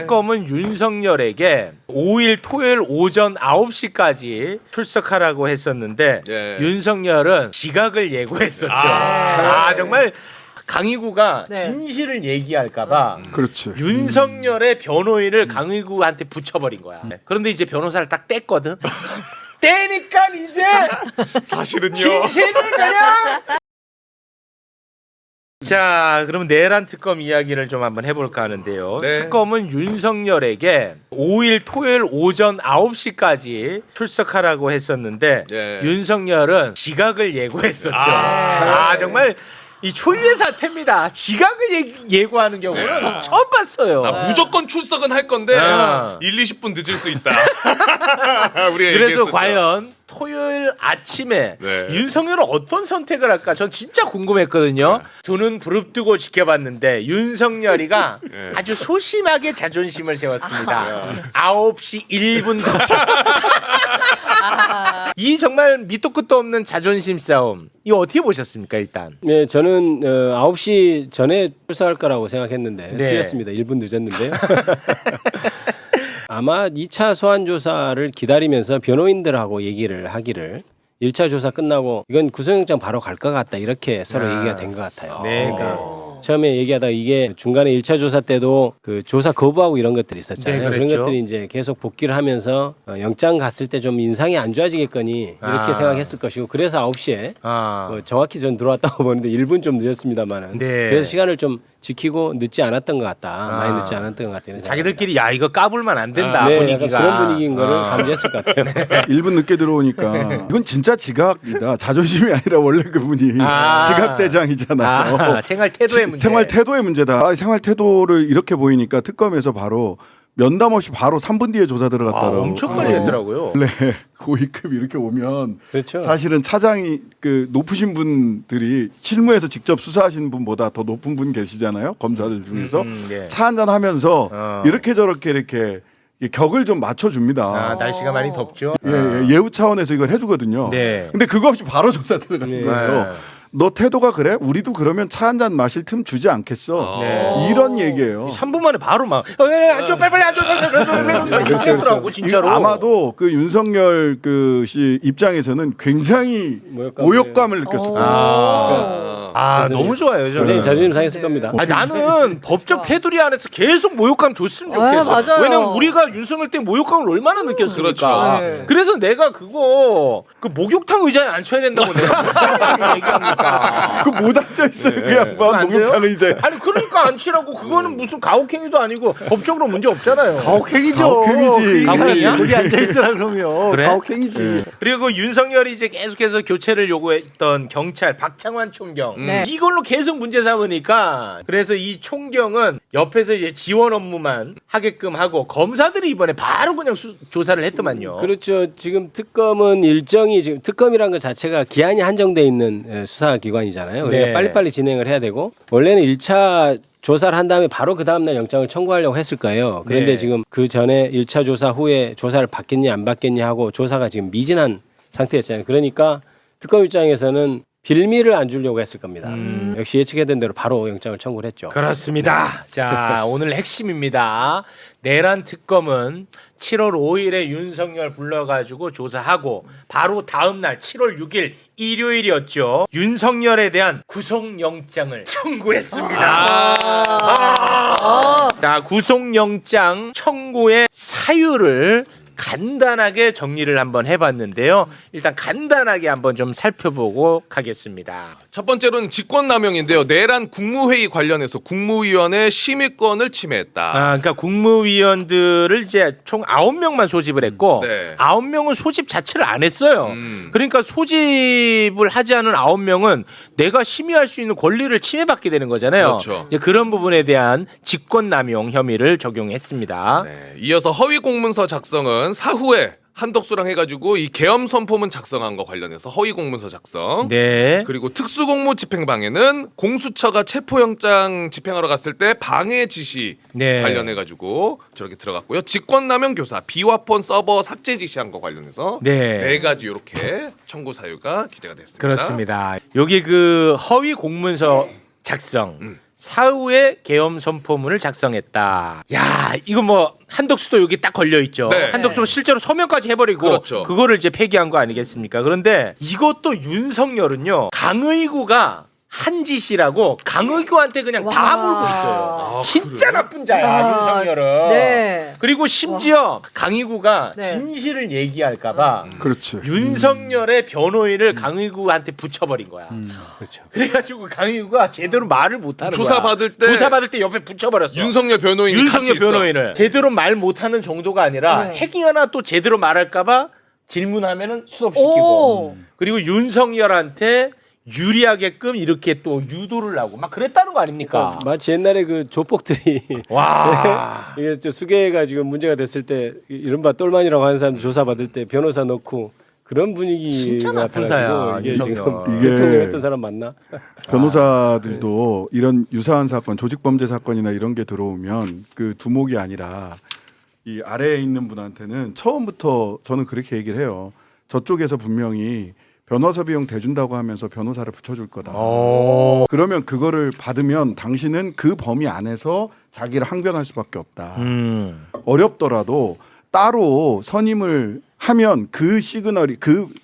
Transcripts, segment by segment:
특검은 윤석열에게 5일 토요일 오전 9시까지 출석하라고 했었는데 윤석열은 지각을 예고했었죠. 정말 강희구가 진실을 얘기할까봐 그렇지. 윤석열의 변호인을 강희구한테 붙여버린 거야. 그런데 이제 변호사를 딱 뗐거든. 떼니까 이제 사실은요. 진실을 그냥. 자, 그럼 내란 특검 이야기를 좀 한번 해볼까 하는데요. 특검은 윤석열에게 5일 토요일 오전 9시까지 출석하라고 했었는데 윤석열은 지각을 예고했었죠. 정말 이 초유의 사태입니다. 지각을 예고하는 경우는 처음 봤어요. 무조건 출석은 할 건데 1, 20분 늦을 수 있다. 우리가 그래서 얘기했었죠. 과연 토요일 아침에 윤석열은 어떤 선택을 할까? 전 진짜 궁금했거든요. 두 눈 부릅뜨고 지켜봤는데 윤석열이가 아주 소심하게 자존심을 세웠습니다. 9시 1분 도착. 이 정말 밑도 끝도 없는 자존심 싸움. 이거 어떻게 보셨습니까, 일단? 네, 저는 9시 전에 출석할 거라고 생각했는데 틀렸습니다. 1분 늦었는데요. 아마 2차 소환 조사를 기다리면서 변호인들하고 얘기를 하기를 1차 조사 끝나고 이건 구속영장 바로 갈 것 같다 이렇게 서로 얘기가 된 것 같아요. 그러니까 처음에 얘기하다가 이게 중간에 1차 조사 때도 그 조사 거부하고 이런 것들이 있었잖아요. 그런 것들이 이제 계속 복귀를 하면서 영장 갔을 때 좀 인상이 안 좋아지겠거니 이렇게 생각했을 것이고 그래서 9시에 정확히 전 들어왔다고 보는데 1분 좀 늦었습니다만은 그래서 시간을 좀 지키고 늦지 않았던 것 같다. 많이 늦지 않았던 것 같아요. 자기들끼리 야 이거 까불면 안 된다 분위기가 그런 분위기인 거를 감지했을 것 같아요. 1분 늦게 들어오니까 이건 진짜 지각이다. 자존심이 아니라 원래 그분이 지각 대장이잖아요. 생활 태도의 문제. 생활 태도의 문제다. 생활 태도를 이렇게 보이니까 특검에서 바로 면담 없이 바로 3분 뒤에 조사 들어갔다라고. 엄청 빨리 했더라고요. 원래 고위급 이렇게 오면 그렇죠. 사실은 차장이 그 높으신 분들이 실무에서 직접 수사하시는 분보다 더 높은 분 계시잖아요. 검사들 중에서 차 한잔 하면서 이렇게 저렇게 이렇게 격을 좀 맞춰줍니다. 날씨가 많이 덥죠. 예우 차원에서 이걸 해주거든요. 근데 그거 없이 바로 조사 들어가는 거예요. 너 태도가 그래? 우리도 그러면 차 한잔 마실 틈 주지 않겠어. 이런 얘기예요. 3분 만에 바로 막 앉아 빨리 앉아 그러더라고 진짜로. 아마도 그 윤석열 그 씨 입장에서는 굉장히 모욕감을 느꼈을 거예요. 너무 좋아요. 굉장히 자존심 상했을 겁니다. 나는 법적 테두리 안에서 계속 모욕감 줬으면 좋겠어. 맞아요. 왜냐면 우리가 윤석열 때 모욕감을 얼마나 느꼈습니까? 그래서 내가 그거 그 목욕탕 의자에 앉혀야 된다고 내가 얘기합니까? 그 못 앉아 있어요. 그 양반 목욕탕 의자에. 아니 그러니까 앉히라고 그거는 무슨 가혹행위도 아니고 법적으로 문제 없잖아요. 가혹행위죠. 가혹행위지. 가혹행위야? 여기 앉아 있으라 그러면 그래? 가혹행위지. 그리고 윤석열이 이제 계속해서 교체를 요구했던 경찰 박창환 총경 이걸로 계속 문제 삼으니까 그래서 이 총경은 옆에서 이제 지원 업무만 하게끔 하고 검사들이 이번에 바로 그냥 조사를 했더만요. 그렇죠. 지금 특검은 일정이 지금 특검이란 것 자체가 기한이 한정돼 있는 수사기관이잖아요. 그러니까 빨리빨리 진행을 해야 되고 원래는 1차 조사를 한 다음에 바로 그 다음날 영장을 청구하려고 했을 거예요. 그런데 지금 그 전에 1차 조사 후에 조사를 받겠니 안 받겠니 하고 조사가 지금 미진한 상태였잖아요. 그러니까 특검 입장에서는 빌미를 안 주려고 했을 겁니다. 역시 예측했던 대로 바로 영장을 청구를 했죠. 그렇습니다. 자, 오늘 핵심입니다. 내란 특검은 7월 5일에 윤석열 불러가지고 조사하고 바로 다음 날 7월 6일 일요일이었죠. 윤석열에 대한 구속영장을 청구했습니다. 자, 구속영장 청구의 사유를 간단하게 정리를 한번 해봤는데요. 일단 간단하게 한번 좀 살펴보고 가겠습니다. 첫 번째로는 직권남용인데요. 내란 국무회의 관련해서 국무위원회 심의권을 침해했다. 그러니까 국무위원들을 이제 총 9명만 소집을 했고 9명은 소집 자체를 안 했어요. 그러니까 소집을 하지 않은 9명은 내가 심의할 수 있는 권리를 침해받게 되는 거잖아요. 그렇죠. 이제 그런 부분에 대한 직권남용 혐의를 적용했습니다. 이어서 허위 공문서 작성은 사후에 한덕수랑 해가지고 이 계엄 선포문 작성한 거 관련해서 허위 공문서 작성. 그리고 특수공무 집행방해는 공수처가 체포영장 집행하러 갔을 때 방해 지시 관련해가지고 저렇게 들어갔고요. 직권남용 교사 비화폰 서버 삭제 지시한 거 관련해서 네 가지 이렇게 청구 사유가 기재가 됐습니다. 그렇습니다. 여기 그 허위 공문서 작성. 사후에 계엄 선포문을 작성했다. 야, 이거 뭐 한덕수도 여기 딱 걸려 있죠. 네. 한덕수가 실제로 서명까지 해버리고 그렇죠. 그거를 이제 폐기한 거 아니겠습니까? 그런데 이것도 윤석열은요, 강의구가 한 짓이라고 강의구한테 그냥 다 물고 있어요. 아, 진짜 그래요? 나쁜 자야, 야, 윤석열은. 네. 그리고 심지어 강의구가 네. 진실을 얘기할까봐 그렇지. 윤석열의 변호인을 강의구한테 붙여버린 거야. 그렇죠. 그래가지고 강의구가 제대로 말을 못하는 거야. 조사받을 때 옆에 붙여버렸어. 윤석열 변호인이 윤석열 같이 있어. 변호인을 제대로 말 못하는 정도가 아니라 네. 해킹 하나 또 제대로 말할까봐 질문하면은 수업시키고 오. 그리고 윤석열한테 유리하게끔 이렇게 또 유도를 하고 막 그랬다는 거 아닙니까? 마치 옛날에 그 조폭들이 와. 이게 저 수계가 지금 문제가 됐을 때 이른바 똘만이라고 하는 사람 조사 받을 때 변호사 넣고 그런 진짜 분위기가 나쁜 사야, 돼가지고 이게 윤석열. 지금 이게- 대통령 했던 사람 맞나? 변호사들도 이런 유사한 사건, 조직범죄 사건이나 이런 게 들어오면 그 두목이 아니라 이 아래에 있는 분한테는 처음부터 저는 그렇게 얘기를 해요. 저쪽에서 분명히 변호사 비용 대준다고 하면서 변호사를 붙여줄 거다. 그러면 그거를 받으면 당신은 그 범위 안에서 자기를 항변할 수밖에 없다. 어렵더라도 따로 선임을 하면 그 시그널이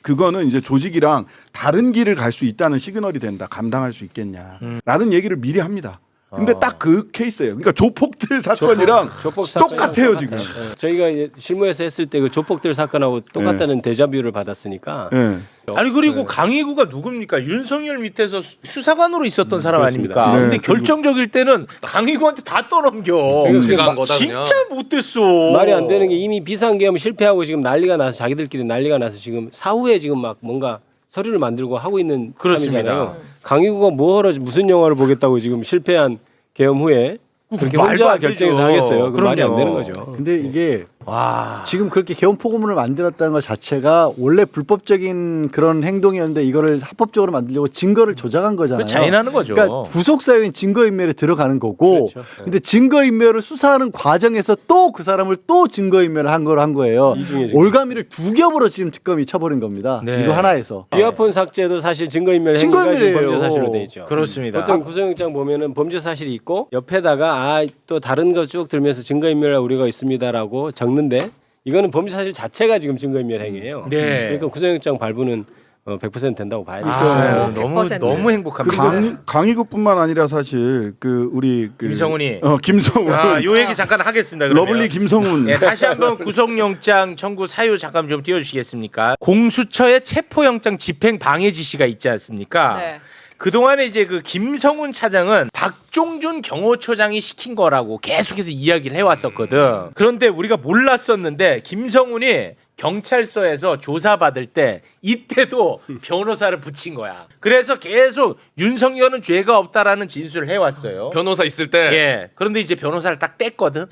그거는 이제 조직이랑 다른 길을 갈 수 있다는 시그널이 된다. 감당할 수 있겠냐. 라는 얘기를 미리 합니다. 근데 딱 그 케이스예요. 그러니까 조폭들 사건이랑 조폭 사건이랑 똑같아요 지금. 저희가 이제 실무에서 했을 때 그 조폭들 사건하고 똑같다는 데자뷰를 받았으니까. 네. 아니 그리고 강의구가 누굽니까? 윤석열 밑에서 수사관으로 있었던 사람 그렇습니다. 아닙니까? 네, 근데 결정적일 때는 강의구한테 다 떠넘겨. 그러니까 제가 한 거다 그냥. 진짜 못됐어. 말이 안 되는 게 이미 비상계엄 실패하고 지금 난리가 나서 자기들끼리 난리가 나서 지금 사후에 지금 막 뭔가 서류를 만들고 하고 있는 그렇습니다. 참이잖아요. 강의구가 뭐하러 무슨 영화를 보겠다고 지금 실패한 계엄 후에 그렇게 말도 혼자 안 되죠. 결정해서 하겠어요. 그 말이 안 그럼요. 되는 거죠. 근데 이게 와. 지금 그렇게 개헌 포고문을 만들었다는 것 자체가 원래 불법적인 그런 행동이었는데 이거를 합법적으로 만들려고 증거를 조작한 거잖아요. 그 자인하는 거죠. 그러니까 부속 사유인 증거인멸에 들어가는 거고, 그렇죠. 근데 증거인멸을 수사하는 과정에서 또 그 사람을 또 증거인멸을 한 거예요. 이중에 지금. 올가미를 두 겹으로 지금 특검이 쳐버린 겁니다. 네. 이거 하나에서. 비아폰 삭제도 사실 증거인멸 행위가 지금 증거인멸이에요. 범죄 사실로 돼 있죠. 그렇습니다. 보통 구속영장 보면은 범죄 사실이 있고 옆에다가 또 다른 거 쭉 들면서 증거인멸 우리가 있습니다라고 적는데 이거는 범죄 사실 자체가 지금 증거인멸 행위예요. 네. 그러니까 구속영장 발부는 100% 된다고 봐야 되죠. 아, 너무 100%. 너무 행복합니다. 강의구뿐만 아니라 사실 그 우리 그 김성훈이. 김성훈 요 얘기 잠깐 하겠습니다. 그러면. 러블리 김성훈. 예, 다시 한번 구속영장 청구 사유 잠깐 좀 띄워주시겠습니까? 공수처의 체포영장 집행 방해 지시가 있지 않습니까? 네. 그동안에 이제 그 김성훈 차장은 박종준 경호처장이 시킨 거라고 계속해서 이야기를 해왔었거든. 그런데 우리가 몰랐었는데 김성훈이 경찰서에서 조사받을 때 이때도 변호사를 붙인 거야. 그래서 계속 윤석열은 죄가 없다라는 진술을 해왔어요. 변호사 있을 때 예. 그런데 이제 변호사를 딱 뗐거든.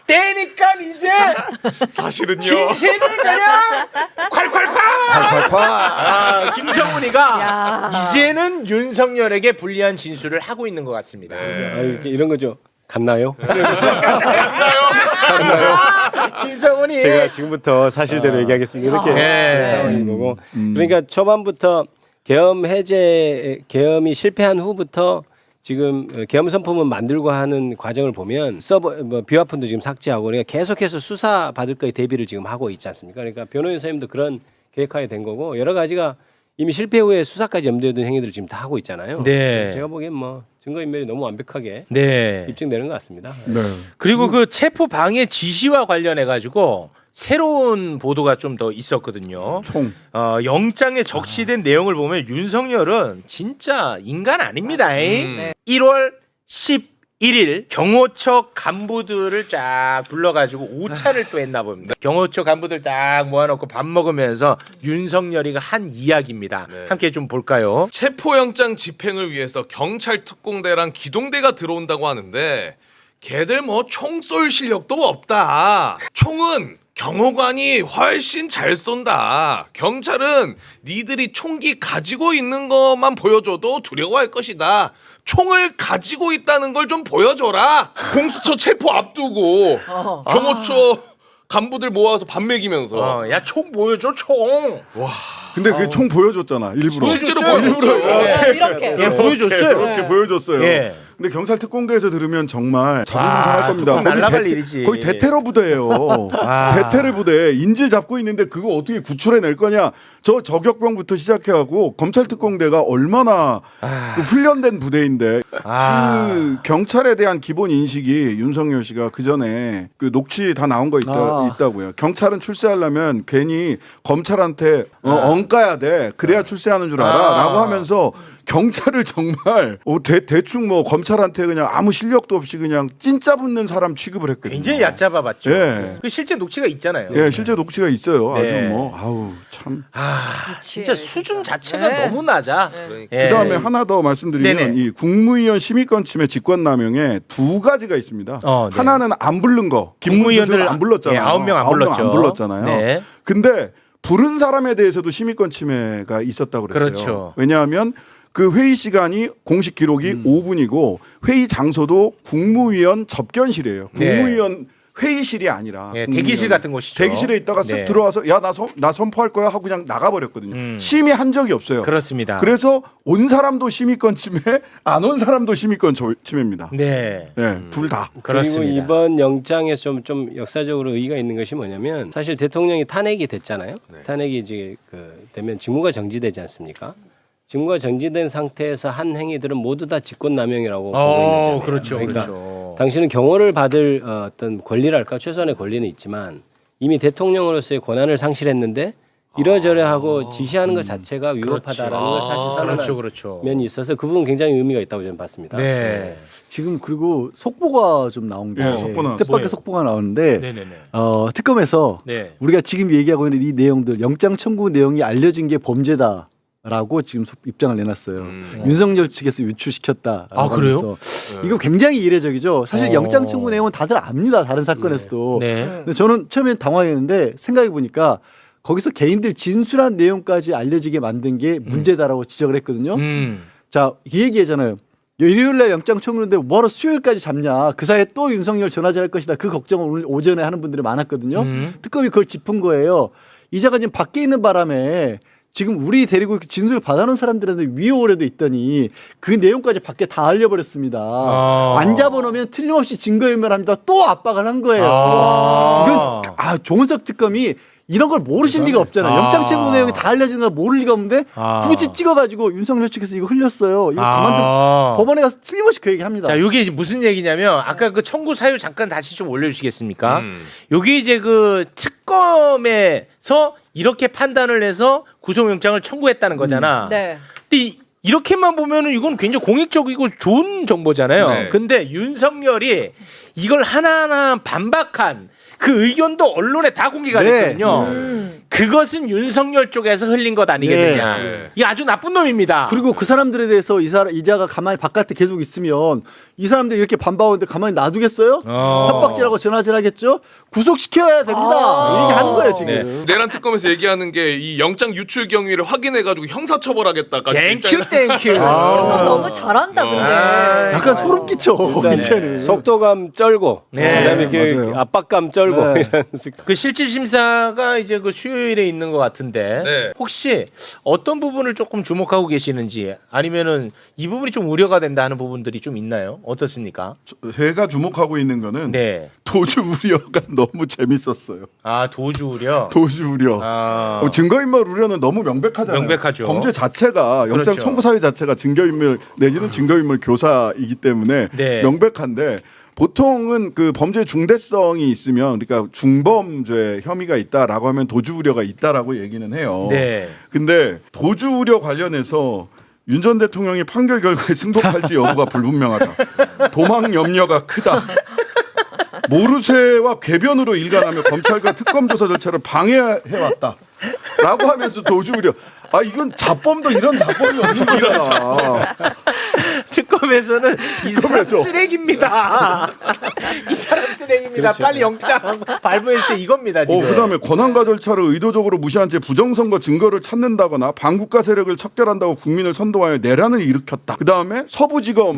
떼니까 이제 사실은요. 진실을 그냥 콸콸콸. 아, 김성훈이가 야. 이제는 윤석열에게 불리한 진술을 하고 있는 것 같습니다. 네. 이렇게 이런 거죠. 갔나요? 김성훈이 제가 지금부터 사실대로 얘기하겠습니다. 이렇게 네. 상황인 거고. 그러니까 초반부터 계엄이 실패한 후부터 지금 계엄 선포문 만들고 하는 과정을 보면 서버 비화폰도 지금 삭제하고 그러니까 계속해서 수사 받을 거에 대비를 지금 하고 있지 않습니까? 그러니까 변호인 선생님도 그런 계획하에 된 거고 여러 가지가 이미 실패 후에 수사까지 염두에 둔 행위들을 지금 다 하고 있잖아요. 네. 그래서 제가 보기엔 뭐 증거인멸이 너무 완벽하게 네. 입증되는 것 같습니다. 네. 그리고 그 체포 방해 지시와 관련해 가지고 새로운 보도가 좀 더 있었거든요. 총. 영장에 적시된 내용을 보면 윤석열은 진짜 인간 아닙니다. 네. 1월 11일 경호처 간부들을 쫙 불러가지고 오찬을 또 했나 봅니다. 경호처 간부들 딱 모아놓고 밥 먹으면서 윤석열이가 한 이야기입니다. 네. 함께 좀 볼까요? 체포영장 집행을 위해서 경찰 특공대랑 기동대가 들어온다고 하는데 걔들 뭐 총 쏠 실력도 없다. 총은 경호관이 훨씬 잘 쏜다. 경찰은 니들이 총기 가지고 있는 것만 보여줘도 두려워할 것이다. 총을 가지고 있다는 걸 좀 보여줘라. 공수처 체포 앞두고 경호처 간부들 모아서 밥 먹이면서 야, 총 보여줘, 총. 근데 그 총 보여줬잖아 일부러. 실제로 보여줬어요. 일부러 네, 이렇게. 예, 보여줬어요. 이렇게 보여줬어요. 예. 근데 경찰 특공대에서 들으면 정말 자존심 상할 겁니다. 뚜껑 날라갈 일이지. 거의 대테러 부대예요. 대테러 부대 인질 잡고 있는데 그거 어떻게 구출해낼 거냐. 저 저격병부터 시작해가고 검찰 특공대가 얼마나 그 훈련된 부대인데 그 경찰에 대한 기본 인식이 윤석열 씨가 그 전에 그 녹취 다 나온 거 있다고요. 경찰은 출세하려면 괜히 검찰한테 엉까야 돼. 그래야 출세하는 줄 알아.라고 하면서 경찰을 정말 대충 뭐 검찰한테 그냥 아무 실력도 없이 그냥 찐짜 붙는 사람 취급을 했거든요. 굉장히 얕잡아봤죠. 예. 그 실제 녹취가 있잖아요. 예, 실제 녹취가 있어요. 네. 아주 뭐 아우 참. 진짜 수준 자체가 너무 낮아. 예. 그다음에 하나 더 말씀드리면 네네. 이 국무위원 심의권 침해 직권남용에 두 가지가 있습니다. 네. 하나는 안 부른 거. 국무위원들 안 불렀잖아요. 예, 9명 안 9명 불렀죠. 안 불렀잖아요. 네. 근데 부른 사람에 대해서도 심의권 침해가 있었다고 그랬어요. 그렇죠. 왜냐하면 그 회의 시간이 공식 기록이 5분이고 회의 장소도 국무위원 접견실이에요. 네. 국무위원 회의실이 아니라 예, 국무위원. 대기실 같은 곳이죠. 대기실에 있다가 쓱 네. 들어와서 야 나 선포할 거야 하고 그냥 나가버렸거든요. 심의한 적이 없어요. 그렇습니다. 그래서 온 사람도 심의권 침해, 안 온 사람도 심의권 침해입니다. 네. 네, 둘 다. 그렇습니다. 그리고 이번 영장에서 좀 역사적으로 의의가 있는 것이 뭐냐면 사실 대통령이 탄핵이 됐잖아요. 탄핵이 이제 되면 직무가 정지되지 않습니까? 직무가 정지된 상태에서 한 행위들은 모두 다 직권남용이라고 보고 있는 점이에요. 그렇죠. 그러니까 그렇죠. 당신은 경호를 받을 어떤 권리랄까 최소한의 권리는 있지만 이미 대통령으로서의 권한을 상실했는데 이러저러하고 지시하는 것 자체가 위법하다라는 걸 사실 선언한 그렇죠. 면이 있어서 그 부분 굉장히 의미가 있다고 저는 봤습니다. 네. 지금 그리고 속보가 좀 나온 게 네, 속보 나왔어요. 뜻밖의 속보가 나오는데 네네네. 특검에서 네. 우리가 지금 얘기하고 있는 이 내용들 영장 청구 내용이 알려진 게 범죄다라고 지금 입장을 내놨어요. 윤석열 측에서 유출시켰다. 그래요? 이거 굉장히 이례적이죠. 사실 어. 영장 청구 내용은 다들 압니다. 다른 사건에서도. 네. 근데 저는 처음에 당황했는데 생각해 보니까 거기서 개인들 진술한 내용까지 알려지게 만든 게 문제다라고 지적을 했거든요. 자, 이 얘기잖아요. 일요일날 영장 청구인데 뭐하러 수요일까지 잡냐. 그 사이에 또 윤석열 전화질 할 것이다. 그 걱정을 오늘 오전에 하는 분들이 많았거든요. 특검이 그걸 짚은 거예요. 이자가 지금 밖에 있는 바람에 지금 우리 데리고 진술을 받아놓은 사람들한테 위호오래도 있더니 그 내용까지 밖에 다 알려버렸습니다. 안 잡아놓으면 틀림없이 증거인멸합니다. 또 압박을 한 거예요. 이건 조은석 특검이 이런 걸 모르실 리가 없잖아요. 영장 청구 내용이 다 알려진 거 모를 리가 없는데 굳이 찍어가지고 윤석열 측에서 이거 흘렸어요. 이거 그만둔 법원에 가서 틀림없이 그 얘기합니다. 자, 이게 무슨 얘기냐면 아까 그 청구 사유 잠깐 다시 좀 올려주시겠습니까? 여기 이제 그 특검에서 이렇게 판단을 해서 구속영장을 청구했다는 거잖아. 네. 근데 이렇게만 보면은 이건 굉장히 공익적이고 좋은 정보잖아요. 네. 근데 윤석열이 이걸 하나하나 반박한 그 의견도 언론에 다 공개가 됐거든요. 그것은 윤석열 쪽에서 흘린 것 아니겠느냐. 네. 이게 아주 나쁜 놈입니다. 그리고 그 사람들에 대해서 이자가 가만히 바깥에 계속 있으면 이 사람들이 이렇게 반박하는데 가만히 놔두겠어요? 협박질하고 전화질하겠죠? 구속시켜야 됩니다. 얘기하는 거예요 지금. 네. 내란 특검에서 얘기하는 게 이 영장 유출 경위를 확인해가지고 형사처벌하겠다까지. 땡큐 땡큐. 특검 너무 잘한다 근데. 약간 소름 끼쳐 이제는. 속도감 쩔고 네. 그다음에 그 맞아요. 압박감 쩔고 네. 이런 그 실질 심사가 이제 그 수요일에 있는 것 같은데 네. 혹시 어떤 부분을 조금 주목하고 계시는지 아니면은 이 부분이 좀 우려가 된다 하는 부분들이 좀 있나요? 어떻습니까? 제가 주목하고 있는 거는 네. 도주 우려가 너무 재밌었어요. 도주 우려. 도주 우려. 증거인멸 우려는 너무 명백하잖아요. 명백하죠. 범죄 자체가 영장 그렇죠. 청구 사유 자체가 증거인멸 내지는 증거인멸 교사이기 때문에 네. 명백한데 보통은 그 범죄 중대성이 있으면 그러니까 중범죄 혐의가 있다라고 하면 도주 우려가 있다라고 얘기는 해요. 네. 근데 도주 우려 관련해서 윤 전 대통령이 판결 결과에 승복할지 여부가 불분명하다. 도망 염려가 크다. 모르쇠와 궤변으로 일관하며 검찰과 특검 조사 절차를 방해해왔다. 라고 하면서 도주 우려. 이건 자범도 이런 자범이 없는 거잖아. 특검에서는 이 사람 특검에서. 쓰레기입니다. 이 사람 쓰레기입니다. 그렇죠. 빨리 영장 발부해주세요. 이겁니다. 지금. 그다음에 권한과 절차를 의도적으로 무시한 채 부정선거 증거를 찾는다거나 반국가 세력을 척결한다고 국민을 선동하여 내란을 일으켰다. 그다음에 서부지검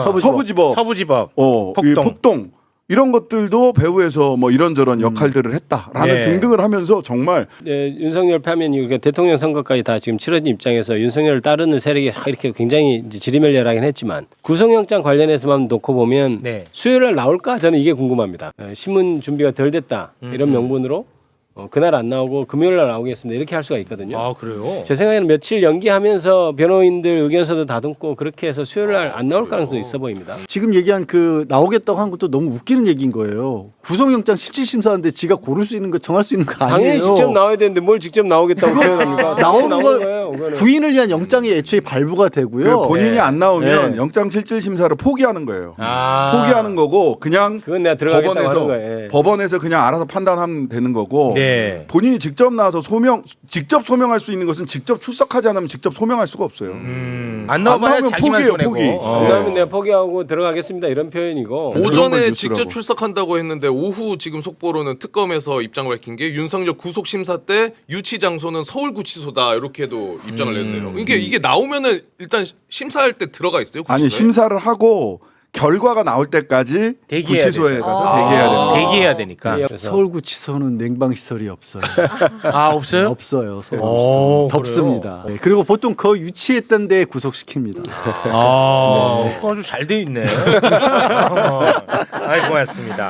서부지법. 서부지법. 이 폭동. 폭동 이런 것들도 배후에서 뭐 이런저런 역할들을 했다라는 네. 등등을 하면서 정말 네, 윤석열 파면이 그러니까 대통령 선거까지 다 지금 치러진 입장에서 윤석열을 따르는 세력이 이렇게 굉장히 이제 지리멸렬하긴 했지만 구속영장 관련해서만 놓고 보면 네. 수요일 날 나올까 저는 이게 궁금합니다. 신문 준비가 덜 됐다 이런 명분으로 그날 안 나오고 금요일 날 나오겠습니다 이렇게 할 수가 있거든요. 아 그래요? 제 생각에는 며칠 연기하면서 변호인들 의견서도 다듬고 그렇게 해서 수요일 날 안 나올 가능성도 있어 보입니다. 지금 얘기한 그 나오겠다고 한 것도 너무 웃기는 얘기인 거예요. 구속영장 실질심사하는데 지가 고를 수 있는 거 정할 수 있는 거 아니에요. 당연히 직접 나와야 되는데 뭘 직접 나오겠다고 표현합니까? 나오는 나오는 거 거예요, 그거는. 부인을 위한 영장이 애초에 발부가 되고요. 그 본인이 네. 안 나오면 네. 영장 실질 심사를 포기하는 거예요. 아. 포기하는 거고 그냥 그건 내가 들어가겠다고 하는 거예요. 예. 법원에서 그냥 알아서 판단하면 되는 거고 네. 본인이 직접 나와서 직접 소명할 수 있는 것은 직접 출석하지 않으면 직접 소명할 수가 없어요. 안 나오면 나오면 자기만 포기예요, 손해고. 포기. 안 나오면 내가 포기하고 들어가겠습니다 이런 표현이고. 그런 걸 오전에 뉴스라고. 직접 출석한다고 했는데 오후 지금 속보로는 특검에서 입장을 밝힌 게 윤석열 구속 심사 때 유치 장소는 서울구치소다 이렇게도 입장을 냈네요. 이게 나오면은 일단 심사할 때 들어가 있어요. 구치소에? 아니 심사를 하고 결과가 나올 때까지 대기해야 구치소에 돼요. 가서 대기해야 됩니다. 대기해야 되니까. 그래서 서울구치소는 냉방시설이 없어요. 아 없어요? 없어요. 오, 서울구치소는 덥습니다. 네, 그리고 보통 그 유치했던 데 구속시킵니다. 아, 아주 잘 돼 있네. 아이 고맙습니다.